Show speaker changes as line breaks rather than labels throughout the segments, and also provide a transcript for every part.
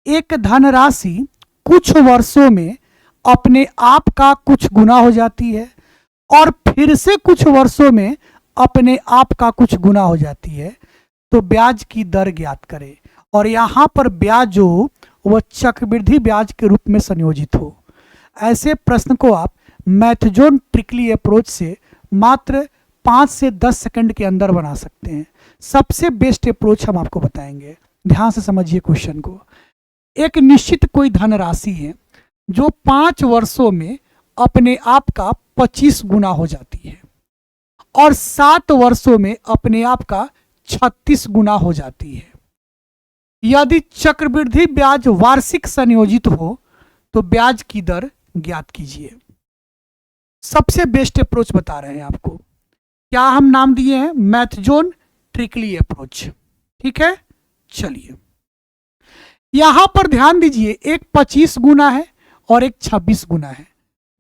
एक धनराशि कुछ वर्षों में अपने आप का कुछ गुना हो जाती है और फिर से कुछ वर्षों में अपने आप का कुछ गुना हो जाती है, तो ब्याज की दर ज्ञात करें। और यहाँ पर ब्याज हो वह चक्रवृद्धि ब्याज के रूप में संयोजित हो। ऐसे प्रश्न को आप मैथजोन ट्रिकली अप्रोच से मात्र 5 से 10 सेकंड के अंदर बना सकते हैं। सबसे बेस्ट अप्रोच हम आपको बताएंगे। ध्यान से समझिए क्वेश्चन को। एक निश्चित कोई धनराशि है जो 5 वर्षों में अपने आप का 25 गुना हो जाती है और 7 वर्षों में अपने आप का 36 गुना हो जाती है। यदि चक्रवृद्धि ब्याज वार्षिक संयोजित हो तो ब्याज की दर ज्ञात कीजिए। सबसे बेस्ट अप्रोच बता रहे हैं आपको। क्या हम नाम दिए हैं? मैथजोन ट्रिकली अप्रोच। ठीक है, चलिए यहां पर ध्यान दीजिए, एक 25 गुना है और एक 26 गुना है।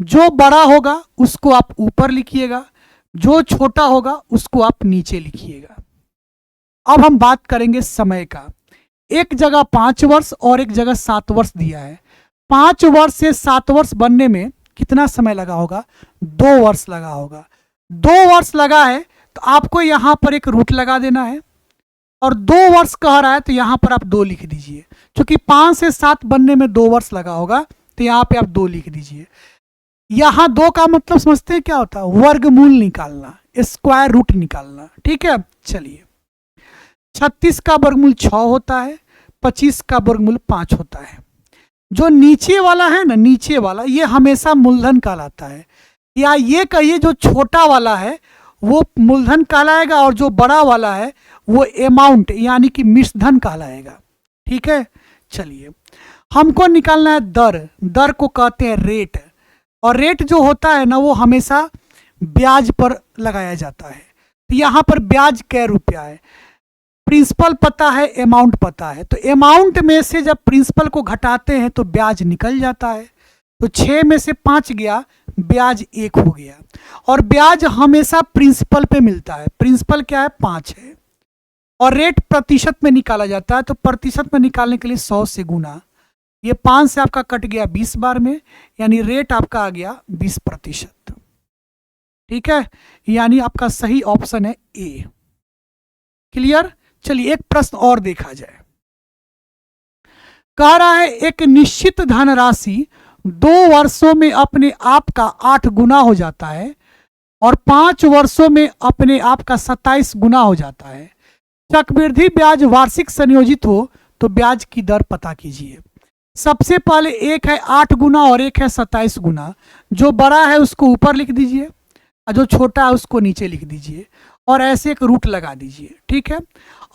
जो बड़ा होगा उसको आप ऊपर लिखिएगा, जो छोटा होगा उसको आप नीचे लिखिएगा। अब हम बात करेंगे समय का। एक जगह 5 वर्ष और एक जगह 7 वर्ष दिया है। 5 वर्ष से 7 वर्ष बनने में कितना समय लगा होगा? 2 वर्ष लगा होगा। 2 वर्ष लगा है तो आपको यहां पर एक रूट लगा देना है, और 2 वर्ष कह रहा है तो यहां पर आप 2 लिख दीजिए। क्योंकि 5 से 7 बनने में 2 वर्ष लगा होगा तो यहां पे आप 2 लिख दीजिए। यहां 2 का मतलब समझते हैं क्या होता है? वर्गमूल निकालना, स्क्वायर रूट निकालना। ठीक है, चलिए 36 का वर्गमूल 6 होता है, 25 का वर्गमूल 5 होता है। जो नीचे वाला है ना, नीचे वाला ये हमेशा मूलधन कहलाता है, या ये कहिए जो छोटा वाला है वो मूलधन कहलाएगा और जो बड़ा वाला है वो अमाउंट यानी कि मिश्रधन कहलाएगा। ठीक है, चलिए हमको निकालना है दर। दर को कहते हैं रेट, और रेट जो होता है ना वो हमेशा ब्याज पर लगाया जाता है। तो यहाँ पर ब्याज कै रुपया है? प्रिंसिपल पता है, अमाउंट पता है, तो अमाउंट में से जब प्रिंसिपल को घटाते हैं तो ब्याज निकल जाता है। तो 6 में से 5 गया, ब्याज 1 हो गया। और ब्याज हमेशा प्रिंसिपल पे मिलता है। प्रिंसिपल क्या है? 5 है। और रेट प्रतिशत में निकाला जाता है, तो प्रतिशत में निकालने के लिए 100 से गुना। ये 5 से आपका कट गया 20 बार में, यानी रेट आपका आ गया 20%। ठीक है, यानी आपका सही ऑप्शन है ए। क्लियर? चलिए एक प्रश्न और देखा जाए। कह रहा है एक निश्चित धनराशि 2 वर्षों में अपने आप का 8 गुना हो जाता है और 5 वर्षों में अपने आप का 27 गुना हो जाता है। चक्रवृद्धि ब्याज वार्षिक संयोजित हो तो ब्याज की दर पता कीजिए। सबसे पहले एक है 8 गुना और एक है 27 गुना। जो बड़ा है उसको ऊपर लिख दीजिए और जो छोटा है उसको नीचे लिख दीजिए, और ऐसे एक रूट लगा दीजिए। ठीक है,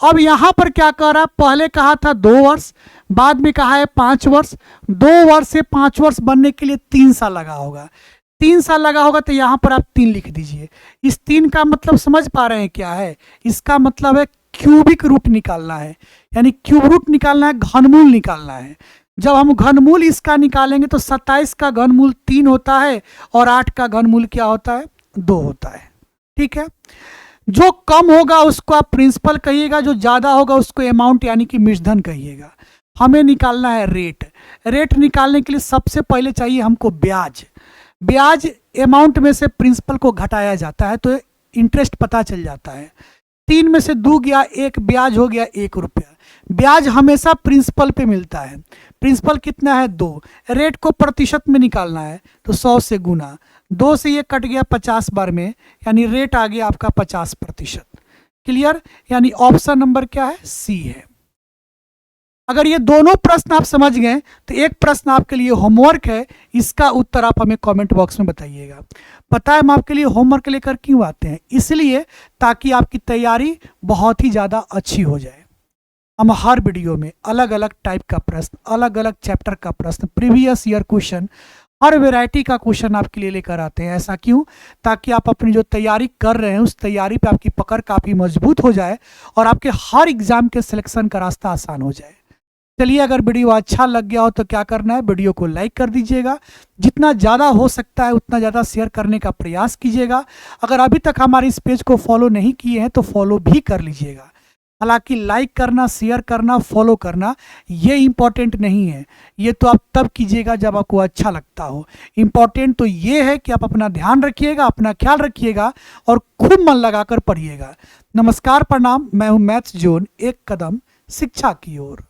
अब यहां पर क्या कह रहा है? पहले कहा था 2 वर्ष, बाद में कहा है 5 वर्ष। 2 वर्ष से 5 वर्ष बनने के लिए 3 साल लगा होगा। 3 साल लगा होगा तो यहां पर आप 3 लिख दीजिए। इस 3 का मतलब समझ पा रहे हैं क्या है? इसका मतलब है क्यूबिक रूट निकालना है, यानी क्यूब रूट निकालना है, घनमूल निकालना है। जब हम घनमूल इसका निकालेंगे तो 27 का घनमूल 3 होता है और 8 का घनमूल क्या होता है? 2 होता है। ठीक है, जो कम होगा उसको आप प्रिंसिपल कहिएगा, जो ज्यादा होगा उसको अमाउंट यानी कि मिश्रधन कहिएगा। हमें निकालना है रेट। रेट निकालने के लिए सबसे पहले चाहिए हमको ब्याज। ब्याज अमाउंट में से प्रिंसिपल को घटाया जाता है तो इंटरेस्ट पता चल जाता है। 3 में से 2 गया, 1 ब्याज हो गया 1 रुपया। ब्याज हमेशा प्रिंसिपल पे मिलता है। प्रिंसिपल कितना है? 2। रेट को प्रतिशत में निकालना है तो 100 से गुना। 2 से ये कट गया 50 बार में, यानी रेट आ गया आपका 50%। क्लियर? यानी ऑप्शन नंबर क्या है? सी है। अगर ये दोनों प्रश्न आप समझ गए तो एक प्रश्न आपके लिए होमवर्क है, इसका उत्तर आप हमें कमेंट बॉक्स में बताइएगा। पता है हम आपके लिए होमवर्क लेकर क्यों आते हैं? इसलिए ताकि आपकी तैयारी बहुत ही ज़्यादा अच्छी हो जाए। हम हर वीडियो में अलग अलग टाइप का प्रश्न, अलग अलग चैप्टर का प्रश्न, प्रीवियस ईयर क्वेश्चन, हर वैरायटी का क्वेश्चन आपके लिए लेकर आते हैं। ऐसा क्यों? ताकि आप अपनी जो तैयारी कर रहे हैं उस तैयारी पे आपकी पकड़ काफ़ी मजबूत हो जाए और आपके हर एग्जाम के सिलेक्शन का रास्ता आसान हो जाए। चलिए, अगर वीडियो अच्छा लग गया हो तो क्या करना है? वीडियो को लाइक कर दीजिएगा। जितना ज़्यादा हो सकता है उतना ज़्यादा शेयर करने का प्रयास कीजिएगा। अगर अभी तक हमारे इस पेज को फॉलो नहीं किए हैं तो फॉलो भी कर लीजिएगा। हालांकि लाइक करना, शेयर करना, फॉलो करना ये इम्पॉर्टेंट नहीं है। ये तो आप तब कीजिएगा जब आपको अच्छा लगता हो। इम्पॉर्टेंट तो ये है कि आप अपना ध्यान रखिएगा, अपना ख्याल रखिएगा और खूब मन लगाकर पढ़िएगा। नमस्कार, प्रणाम। मैं हूं मैथ्स जोन, एक कदम शिक्षा की ओर।